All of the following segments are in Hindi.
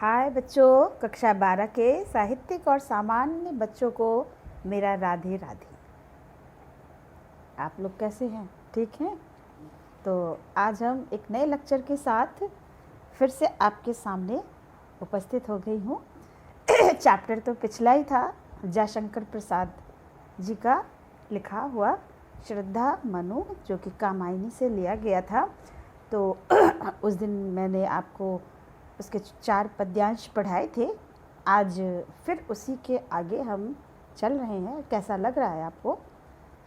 हाय बच्चों, कक्षा 12 के साहित्यिक और सामान्य बच्चों को मेरा राधे राधे। आप लोग कैसे हैं? ठीक हैं? तो आज हम एक नए लेक्चर के साथ फिर से आपके सामने उपस्थित हो गई हूँ। चैप्टर तो पिछला ही था, जयशंकर प्रसाद जी का लिखा हुआ श्रद्धा मनु, जो कि कामायनी से लिया गया था। तो उस दिन मैंने आपको उसके 4 पद्यांश पढ़ाए थे। आज फिर उसी के आगे हम चल रहे हैं। कैसा लग रहा है आपको?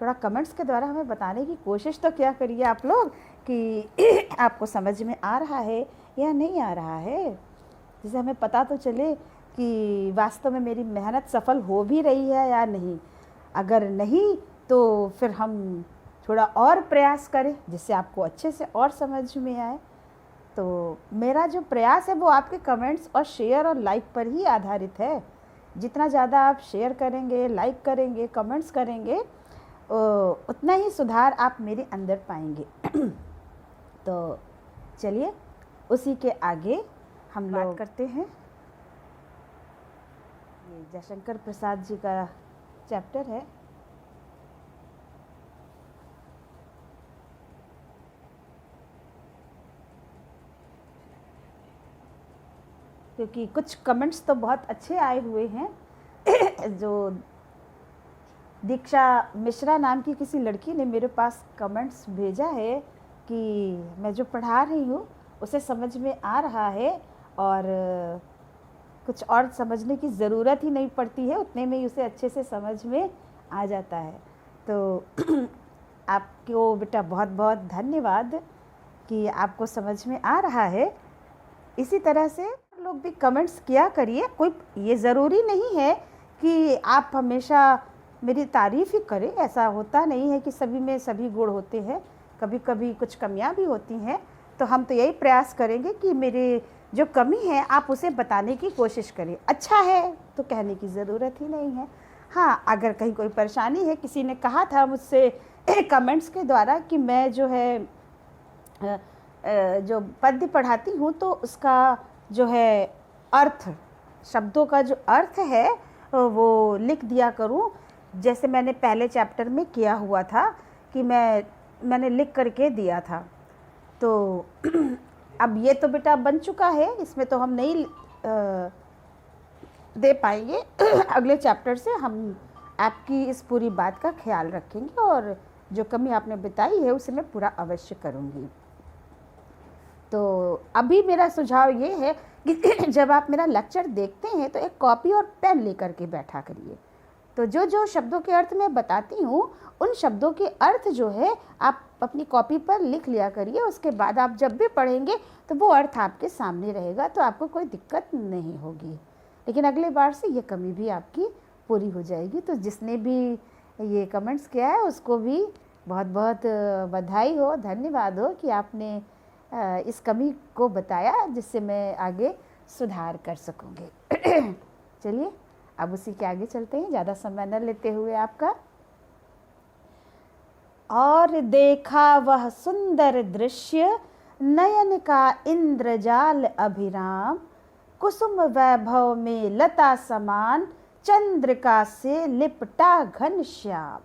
थोड़ा कमेंट्स के द्वारा हमें बताने की कोशिश तो क्या करिए आप लोग कि आपको समझ में आ रहा है या नहीं आ रहा है, जिससे हमें पता तो चले कि वास्तव में मेरी मेहनत सफल हो भी रही है या नहीं। अगर नहीं तो फिर हम थोड़ा और प्रयास करें जिससे आपको अच्छे से और समझ में आए। तो मेरा जो प्रयास है वो आपके कमेंट्स और शेयर और लाइक पर ही आधारित है। जितना ज़्यादा आप शेयर करेंगे, लाइक करेंगे, कमेंट्स करेंगे, उतना ही सुधार आप मेरे अंदर पाएंगे। तो चलिए उसी के आगे हम बात करते हैं। ये जयशंकर प्रसाद जी का चैप्टर है। क्योंकि कुछ कमेंट्स तो बहुत अच्छे आए हुए हैं। जो दीक्षा मिश्रा नाम की किसी लड़की ने मेरे पास कमेंट्स भेजा है कि मैं जो पढ़ा रही हूँ उसे समझ में आ रहा है और कुछ और समझने की ज़रूरत ही नहीं पड़ती है, उतने में ही उसे अच्छे से समझ में आ जाता है। तो आपको बेटा बहुत बहुत धन्यवाद कि आपको समझ में आ रहा है। इसी तरह से लोग भी कमेंट्स किया करिए। कोई ये ज़रूरी नहीं है कि आप हमेशा मेरी तारीफ़ ही करें, ऐसा होता नहीं है कि सभी में सभी गुण होते हैं, कभी कभी कुछ कमियां भी होती हैं। तो हम तो यही प्रयास करेंगे कि मेरे जो कमी है आप उसे बताने की कोशिश करें। अच्छा है तो कहने की ज़रूरत ही नहीं है। हाँ, अगर कहीं कोई परेशानी है, किसी ने कहा था मुझसे कमेंट्स के द्वारा कि मैं जो है जो पद्य पढ़ाती हूँ तो उसका जो है अर्थ, शब्दों का जो अर्थ है वो लिख दिया करूँ, जैसे मैंने पहले चैप्टर में किया हुआ था कि मैंने लिख करके दिया था। तो अब ये तो बेटा बन चुका है, इसमें तो हम नहीं दे पाएंगे। अगले चैप्टर से हम आपकी इस पूरी बात का ख्याल रखेंगे और जो कमी आपने बताई है उसे मैं पूरा अवश्य करूँगी। तो अभी मेरा सुझाव ये है कि जब आप मेरा लेक्चर देखते हैं तो एक कॉपी और पेन लेकर के बैठा करिए। तो जो जो शब्दों के अर्थ मैं बताती हूँ उन शब्दों के अर्थ जो है आप अपनी कॉपी पर लिख लिया करिए। उसके बाद आप जब भी पढ़ेंगे तो वो अर्थ आपके सामने रहेगा, तो आपको कोई दिक्कत नहीं होगी। लेकिन अगले बार से ये कमी भी आपकी पूरी हो जाएगी। तो जिसने भी ये कमेंट्स किया है उसको भी बहुत बहुत बधाई हो, धन्यवाद हो कि आपने इस कमी को बताया, जिससे मैं आगे सुधार कर सकूँगी। चलिए अब उसी के आगे चलते हैं, ज़्यादा समय न लेते हुए आपका। और देखा वह सुंदर दृश्य, नयन का इंद्रजाल अभिराम, कुसुम वैभव में लता समान, चंद्रिका से लिपटा घनश्याम।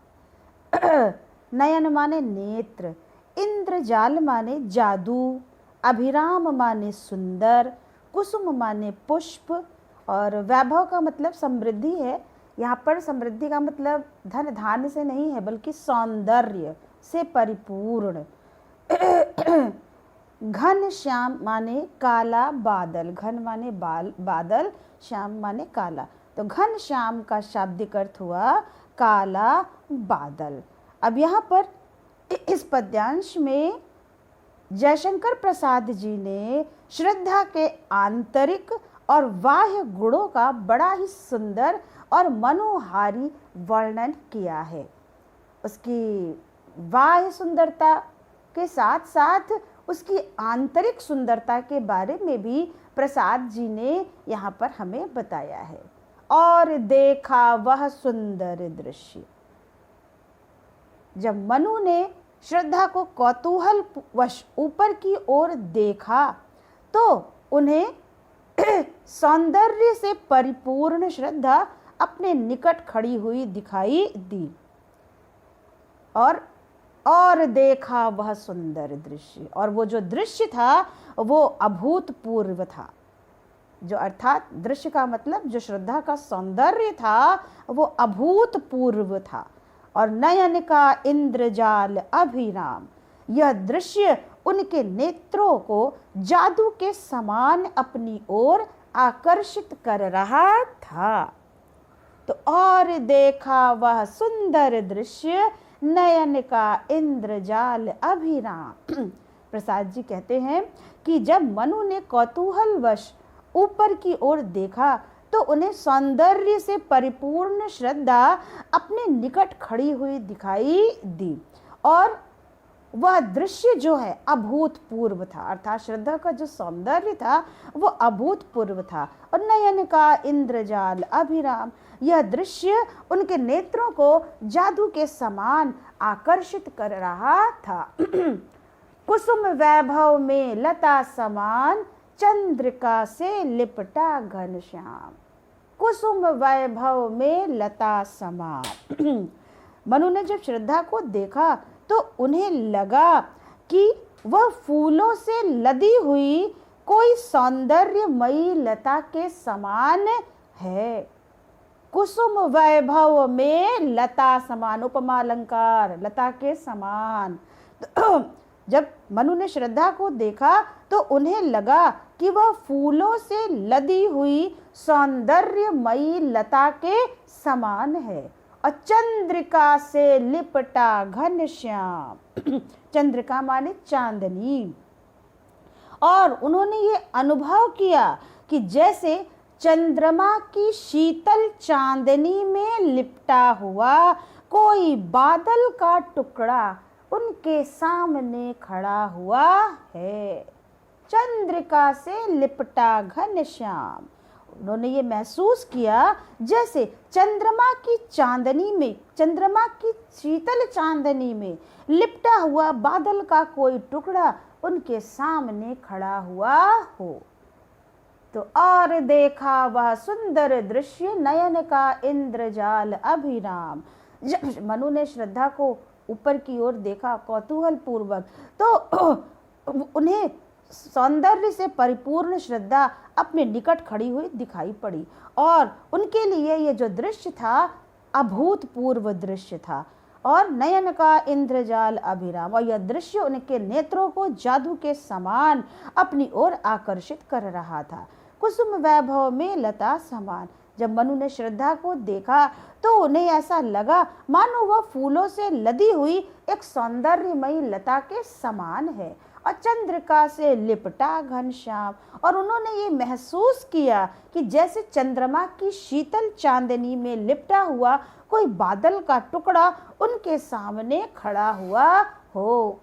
नयन माने नेत्र, इंद्रजाल माने जादू, अभिराम माने सुंदर, कुसुम माने पुष्प और वैभव का मतलब समृद्धि है। यहाँ पर समृद्धि का मतलब धन धान्य से नहीं है, बल्कि सौंदर्य से परिपूर्ण। घन श्याम माने काला बादल, घन माने बादल, श्याम माने काला, तो घन श्याम का शाब्दिक अर्थ हुआ काला बादल। अब यहाँ पर इस पद्यांश में जयशंकर प्रसाद जी ने श्रद्धा के आंतरिक और बाह्य गुणों का बड़ा ही सुंदर और मनोहारी वर्णन किया है। उसकी बाह्य सुंदरता के साथ साथ उसकी आंतरिक सुंदरता के बारे में भी प्रसाद जी ने यहाँ पर हमें बताया है। और देखा वह सुंदर दृश्य, जब मनु ने श्रद्धा को कौतूहल वश ऊपर की ओर देखा तो उन्हें सौंदर्य से परिपूर्ण श्रद्धा अपने निकट खड़ी हुई दिखाई दी और देखा वह सुंदर दृश्य। और वो जो दृश्य था वो अभूतपूर्व था। जो अर्थात दृश्य का मतलब जो श्रद्धा का सौंदर्य था वो अभूतपूर्व था। और नयन का इंद्रजाल अभिराम, यह दृश्य उनके नेत्रों को जादू के समान अपनी ओर आकर्षित कर रहा था। तो और देखा वह सुंदर दृश्य नयन का इंद्रजाल अभिराम। प्रसाद जी कहते हैं कि जब मनु ने कौतूहलवश ऊपर की ओर देखा तो उन्हें सौंदर्य से परिपूर्ण श्रद्धा अपने निकट खड़ी हुई दिखाई दी और वह दृश्य जो है अभूतपूर्व था। अर्थात श्रद्धा का जो सौंदर्य था वो अभूतपूर्व था। और नयन का इंद्रजाल अभिराम, यह दृश्य उनके नेत्रों को जादू के समान आकर्षित कर रहा था। कुसुम वैभव में लता समान चंद्रिका से लिपटा घनश्याम। कुसुम वैभव में लता समान। मनु ने जब श्रद्धा को देखा तो उन्हें लगा कि वह फूलों से लदी हुई कोई सौंदर्यमयी लता के समान है। कुसुम वैभव में लता समान, उपमा अलंकार, लता के समान। जब मनु ने श्रद्धा को देखा तो उन्हें लगा कि वह फूलों से लदी हुई सौंदर्यमयी लता के समान है। और चंद्रिका से लिपटा घनश्याम, चंद्रिका माने चांदनी। और उन्होंने ये अनुभव किया कि जैसे चंद्रमा की शीतल चांदनी में लिपटा हुआ कोई बादल का टुकड़ा उनके सामने खड़ा हुआ है। चंद्रिका से लिपटा घनश्याम। उन्होंने ये महसूस किया जैसे चंद्रमा की चांदनी में, चंद्रमा की शीतल चांदनी में लिपटा हुआ बादल का कोई टुकड़ा उनके सामने खड़ा हुआ हो। तो और देखा वह सुंदर दृश्य नयन का इंद्रजाल अभिराम। जब मनु ने श्रद्धा को ऊपर की ओर देखा कौतूहल पूर्वक तो उन्हें सौंदर्य से परिपूर्ण श्रद्धा अपने निकट खड़ी हुई दिखाई पड़ी और उनके लिए ये जो दृश्य था अभूतपूर्व दृश्य था। और नयन का इंद्रजाल अभिराम, और यह दृश्य उनके नेत्रों को जादू के समान अपनी ओर आकर्षित कर रहा था। कुसुम वैभव में लता समान। जब मनु ने श्रद्धा को देखा तो उन्हें ऐसा लगा मानो वह फूलों से लदी हुई एक सौंदर्यमयी लता के समान है। और चंद्रिका से लिपटा घनश्याम, और उन्होंने ये महसूस किया कि जैसे चंद्रमा की शीतल चांदनी में लिपटा हुआ कोई बादल का टुकड़ा उनके सामने खड़ा हुआ हो।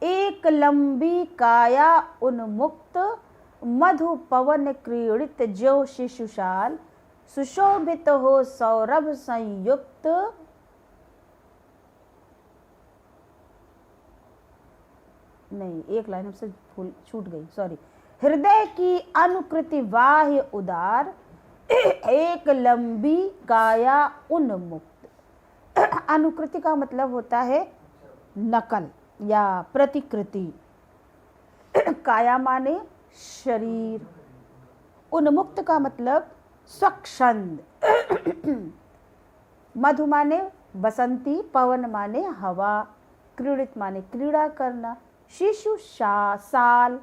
एक लंबी काया उन्मुक्त मधु पवन क्रीड़ित जो शिशुशाल सुशोभित हो सौरभ संयुक्त। नहीं, एक लाइन हमसे छूट गई, सॉरी। हृदय की अनुकृति बाह्य उदार एक लंबी काया उन्मुक्त। अनुकृति का मतलब होता है नकल या प्रतिकृति। काया माने शरीर, उन्मुक्त का मतलब स्वच्छंद। मधु माने बसंती, पवन माने हवा, क्रीड़ित माने क्रीड़ा करना, शिशु साल,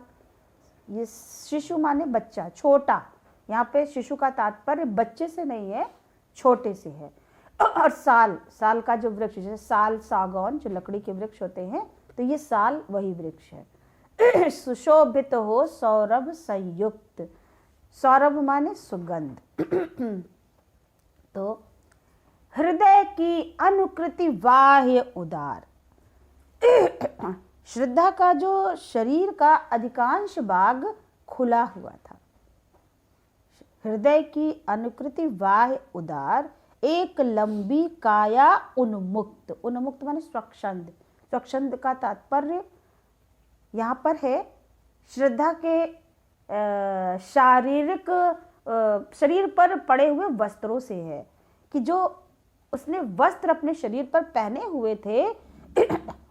ये शिशु माने बच्चा, छोटा। यहाँ पे शिशु का तात्पर्य बच्चे से नहीं है, छोटे से है। और साल, साल का जो वृक्ष, जैसे साल सागौन जो लकड़ी के वृक्ष होते हैं, तो ये साल वही वृक्ष है। सुशोभित हो सौरभ संयुक्त, सौरभ माने सुगंध। तो हृदय की अनुकृति बाह्य उदार। श्रद्धा का जो शरीर का अधिकांश भाग खुला हुआ था। हृदय की अनुकृति बाह्य उदार एक लंबी काया उन्मुक्त। उन्मुक्त माने स्वच्छंद, स्वच्छंद का तात्पर्य यहाँ पर है श्रद्धा के शारीरिक शरीर पर पड़े हुए वस्त्रों से है कि जो उसने वस्त्र अपने शरीर पर पहने हुए थे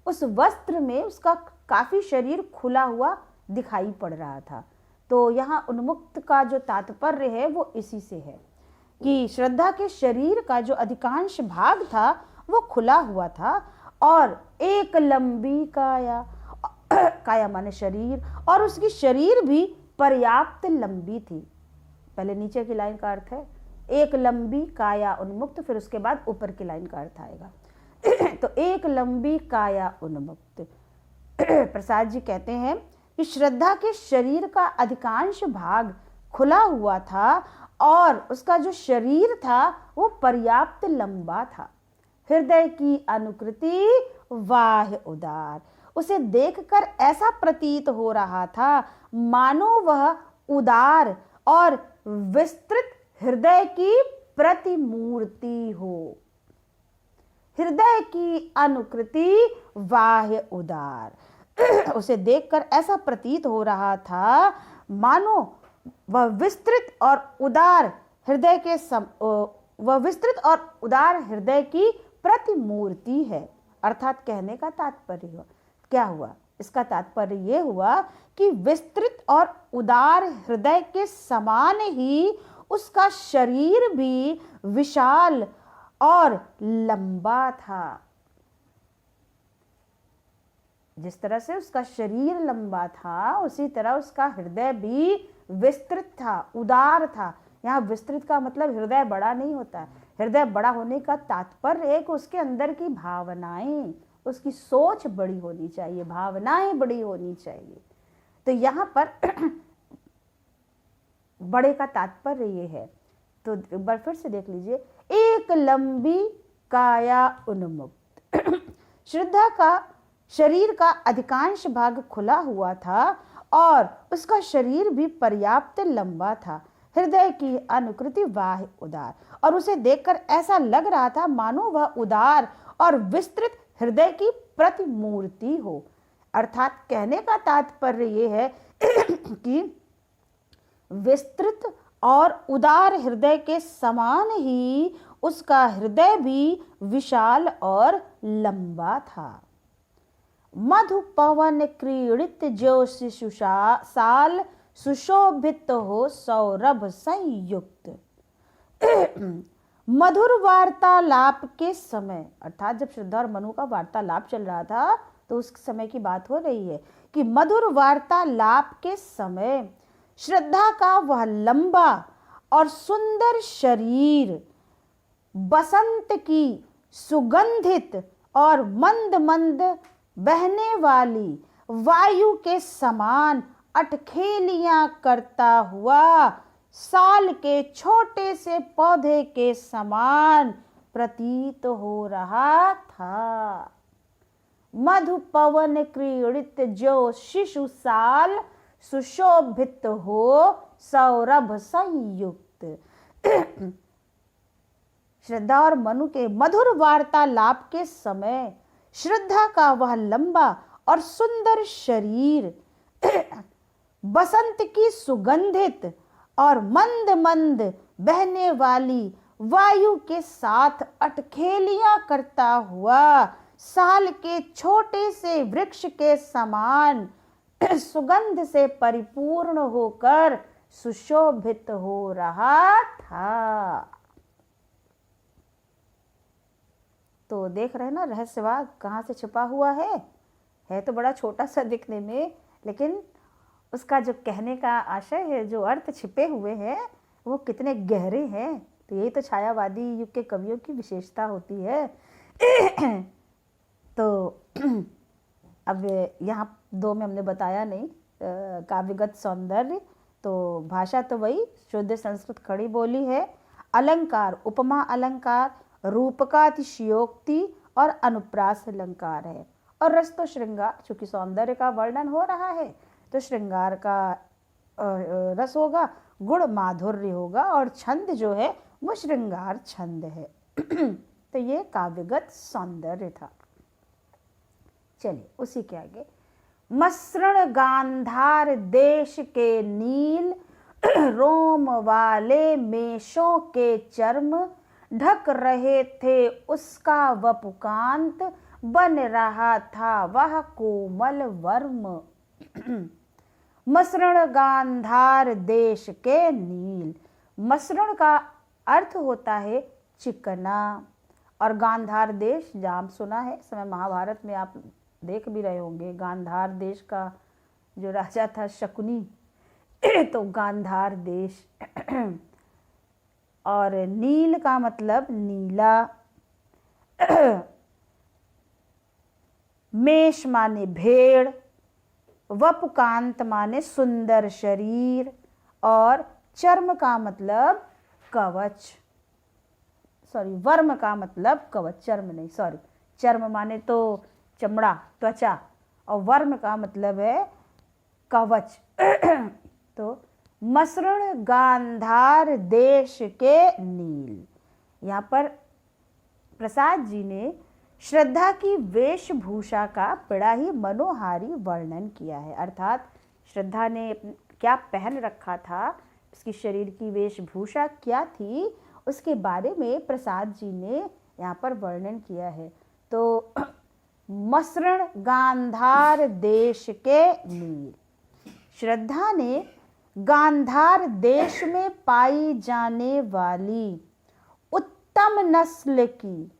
उस वस्त्र में उसका काफ़ी शरीर खुला हुआ दिखाई पड़ रहा था। तो यहाँ उन्मुक्त का जो तात्पर्य है वो इसी से है कि श्रद्धा के शरीर का जो अधिकांश भाग था वो खुला हुआ था और एक लंबी काया, काया माने शरीर, और उसकी शरीर भी पर्याप्त लंबी थी। पहले नीचे की लाइन का अर्थ है एक लंबी काया उन्मुक्त, फिर उसके बाद ऊपर की लाइन का अर्थ आएगा। तो एक लंबी काया उन्मुक्त। प्रसाद जी कहते हैं कि श्रद्धा के शरीर का अधिकांश भाग खुला हुआ था और उसका जो शरीर था वो पर्याप्त लंबा था। हृदय की अनुकृति वाह्य उदार, उसे देखकर ऐसा प्रतीत हो रहा था मानो वह उदार और विस्तृत हृदय की प्रतिमूर्ति हो। हृदय की अनुकृति वाह्य उदार, उसे देखकर ऐसा प्रतीत हो रहा था मानो वह विस्तृत और उदार हृदय के वह विस्तृत और उदार हृदय की प्रतिमूर्ति है। अर्थात कहने का तात्पर्य क्या हुआ? इसका तात्पर्य यह हुआ कि विस्तृत और उदार हृदय के समान ही उसका शरीर भी विशाल और लंबा था। जिस तरह से उसका शरीर लंबा था उसी तरह उसका हृदय भी विस्तृत था, उदार था। यहाँ विस्तृत का मतलब हृदय बड़ा नहीं होता है। हृदय बड़ा होने का तात्पर्य है कि उसके अंदर की भावनाएं, उसकी सोच बड़ी होनी चाहिए, भावनाएं बड़ी होनी चाहिए। तो यहाँ पर बड़े का तात्पर्य ये है। तो एक बार फिर से देख लीजिए, एक लंबी काया उन्मुक्त। श्रद्धा का शरीर का अधिकांश भाग खुला हुआ था और उसका शरीर भी पर्याप्त लंबा था। हृदय की अनुकृति वाह्य उदार, और उसे देखकर ऐसा लग रहा था मानो वह उदार और विस्तृत हृदय की प्रतिमूर्ति हो। अर्थात कहने का तात्पर्य ये है कि विस्तृत और उदार हृदय के समान ही उसका हृदय भी विशाल और लंबा था। मधु पवन क्रीड़ित जो शिशुषा साल सुशोभित हो सौरभ संयुक्त। मधुर वार्तालाप के समय, अर्थात जब श्रद्धा और मनु का वार्तालाप चल रहा था तो उस समय की बात हो रही है कि मधुर वार्तालाप के समय श्रद्धा का वह लंबा और सुंदर शरीर बसंत की सुगंधित और मंद मंद बहने वाली वायु के समान अटखेलियां करता हुआ साल के छोटे से पौधे के समान प्रतीत हो रहा था। मधु पवन क्रीड़ित जो शिशु साल सुशोभित हो सौरभ संयुक्त। श्रद्धा और मनु के मधुर वार्तालाप के समय श्रद्धा का वह लंबा और सुंदर शरीर बसंत की सुगंधित और मंद मंद बहने वाली वायु के साथ अटखेलियां करता हुआ साल के छोटे से वृक्ष के समान सुगंध से परिपूर्ण होकर सुशोभित हो रहा था। तो देख रहे हैं ना रहस्यवाद कहाँ से छुपा हुआ है तो बड़ा छोटा सा दिखने में, लेकिन उसका जो कहने का आशय है, जो अर्थ छिपे हुए हैं वो कितने गहरे हैं। तो यही तो छायावादी युग के कवियों की विशेषता होती है। तो अब यहाँ दो में हमने बताया नहीं, काव्यगत सौंदर्य, तो भाषा तो वही शुद्ध संस्कृत खड़ी बोली है। अलंकार उपमा अलंकार, रूपकातिशयोक्ति और अनुप्रास अलंकार है। और रस तो श्रृंगार, चूंकि सौंदर्य का वर्णन हो रहा है तो श्रृंगार का रस होगा, गुण माधुर्य होगा, और छंद जो है वो श्रृंगार छंद है। तो ये काव्यगत सौंदर्य था। चलिए उसी के आगे, मसृण गांधार देश के नील, रोम वाले मेषों के चर्म, ढक रहे थे उसका वपुकांत, बन रहा था वह कोमल वर्म। मसृण गांधार देश के नील, मसृण का अर्थ होता है चिकना, और गांधार देश नाम सुना है, समय महाभारत में आप देख भी रहे होंगे। गांधार देश का जो राजा था शकुनी, तो गांधार देश। और नील का मतलब नीला। मेष माने भेड़, वपुकांत माने सुंदर शरीर, और चर्म का मतलब कवच, सॉरी वर्म का मतलब कवच, चर्म नहीं, सॉरी, चर्म माने तो चमड़ा, त्वचा, और वर्म का मतलब है कवच। तो मसृण गांधार देश के नील, यहाँ पर प्रसाद जी ने श्रद्धा की वेशभूषा का बड़ा ही मनोहारी वर्णन किया है। अर्थात श्रद्धा ने क्या पहन रखा था, उसकी शरीर की वेशभूषा क्या थी, उसके बारे में प्रसाद जी ने यहाँ पर वर्णन किया है। तो मसृण गांधार देश के नील, श्रद्धा ने गांधार देश में पाई जाने वाली उत्तम नस्ल की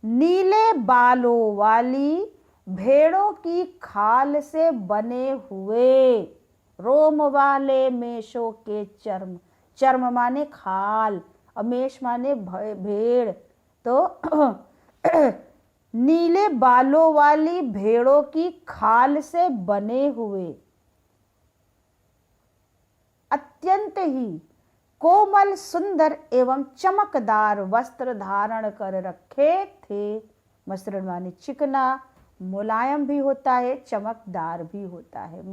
नीले बालों वाली भेड़ों की खाल से बने हुए रोम वाले मेषों के चर्म, चर्म माने खाल और मेष माने भेड़, तो नीले बालों वाली भेड़ों की खाल से बने हुए अत्यंत ही कोमल सुंदर एवं चमकदार वस्त्र धारण कर रखे थे। मसृण माने चिकना, मुलायम भी होता है, चमकदार भी होता है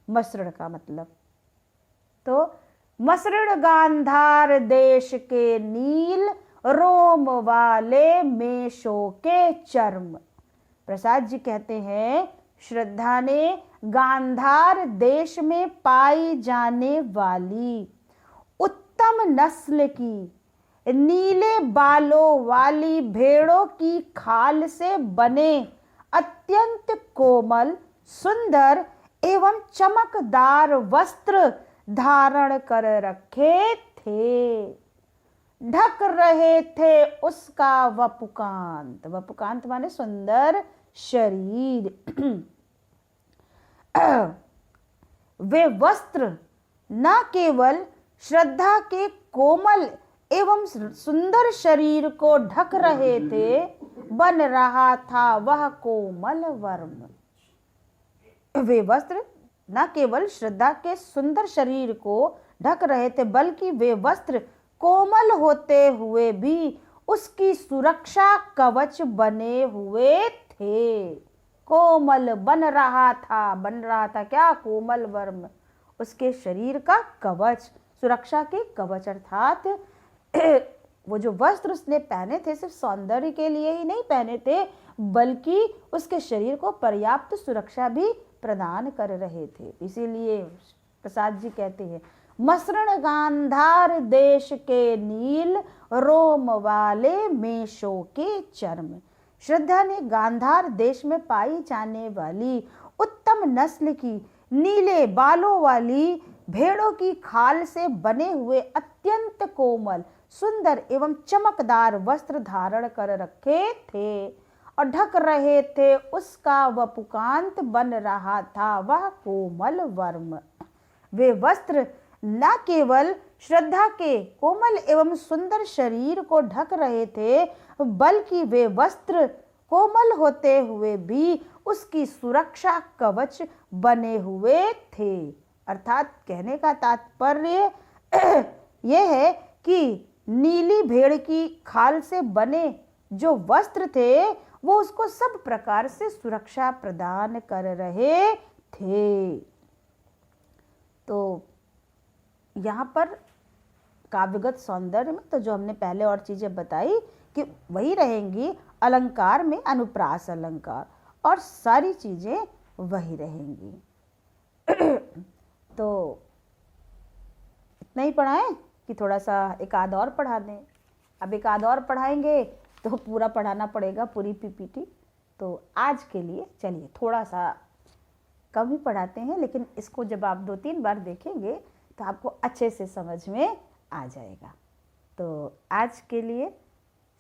मसृण का मतलब। तो मसृण गांधार देश के नील, रोम वाले मेषों के चर्म। प्रसाद जी कहते हैं श्रद्धा ने गांधार देश में पाई जाने वाली उत्तम नस्ल की नीले बालों वाली भेड़ों की खाल से बने अत्यंत कोमल सुंदर एवं चमकदार वस्त्र धारण कर रखे थे, ढक रहे थे उसका वपुकांत, वपुकांत माने सुंदर शरीर। वे वस्त्र न केवल श्रद्धा के कोमल एवं सुंदर शरीर को ढक रहे थे, बन रहा था वह कोमल वर्म। वे वस्त्र न केवल श्रद्धा के सुंदर शरीर को ढक रहे थे, बल्कि वे वस्त्र कोमल होते हुए भी उसकी सुरक्षा कवच बने हुए थे। कोमल बन रहा था क्या? कोमल वर्म, उसके शरीर का कवच, सुरक्षा के कवच। अर्थात वो जो वस्त्र उसने पहने थे सिर्फ सौंदर्य के लिए ही नहीं पहने थे, बल्कि उसके शरीर को पर्याप्त सुरक्षा भी प्रदान कर रहे थे। इसीलिए प्रसाद जी कहते हैं मसृण गांधार देश के नील, रोम वाले मेषों के चर्म। श्रद्धा ने गांधार देश में पाई जाने वाली उत्तम नस्ल की नीले बालों वाली भेड़ों की खाल से बने हुए अत्यंत कोमल सुंदर एवं चमकदार वस्त्र धारण कर रखे थे और ढक रहे थे उसका वपुकांत, बन रहा था वह कोमल वर्म। वे वस्त्र न केवल श्रद्धा के कोमल एवं सुंदर शरीर को ढक रहे थे, बल्कि वे वस्त्र कोमल होते हुए भी उसकी सुरक्षा कवच बने हुए थे। अर्थात कहने का तात्पर्य यह है कि नीली भेड़ की खाल से बने जो वस्त्र थे वो उसको सब प्रकार से सुरक्षा प्रदान कर रहे थे। तो यहाँ पर काव्यगत सौंदर्य में तो जो हमने पहले और चीजें बताई कि वही रहेंगी। अलंकार में अनुप्रास अलंकार और सारी चीजें वही रहेंगी। तो इतना ही पढ़ाएं कि थोड़ा सा एक आध और पढ़ा दें? अब एक आध और पढ़ाएंगे तो पूरा पढ़ाना पड़ेगा, पूरी पीपीटी। तो आज के लिए चलिए थोड़ा सा कम ही पढ़ाते हैं, लेकिन इसको जब आप 2-3 बार देखेंगे तो आपको अच्छे से समझ में आ जाएगा। तो आज के लिए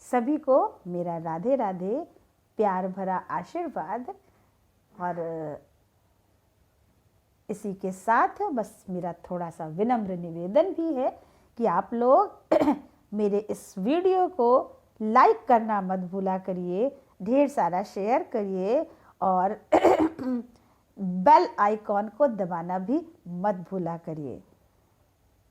सभी को मेरा राधे राधे, प्यार भरा आशीर्वाद। और इसी के साथ बस मेरा थोड़ा सा विनम्र निवेदन भी है कि आप लोग मेरे इस वीडियो को लाइक करना मत भूला करिए, ढेर सारा शेयर करिए और बेल आइकॉन को दबाना भी मत भूला करिए।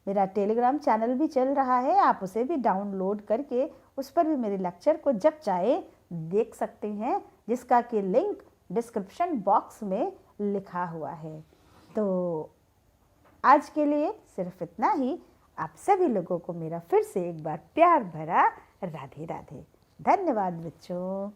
मेरा टेलीग्राम चैनल भी चल रहा है, आप उसे भी डाउनलोड करके उस पर भी मेरे लेक्चर को जब चाहे देख सकते हैं, जिसका कि लिंक डिस्क्रिप्शन बॉक्स में लिखा हुआ है। तो आज के लिए सिर्फ इतना ही। आप सभी लोगों को मेरा फिर से एक बार प्यार भरा राधे राधे। धन्यवाद बच्चों।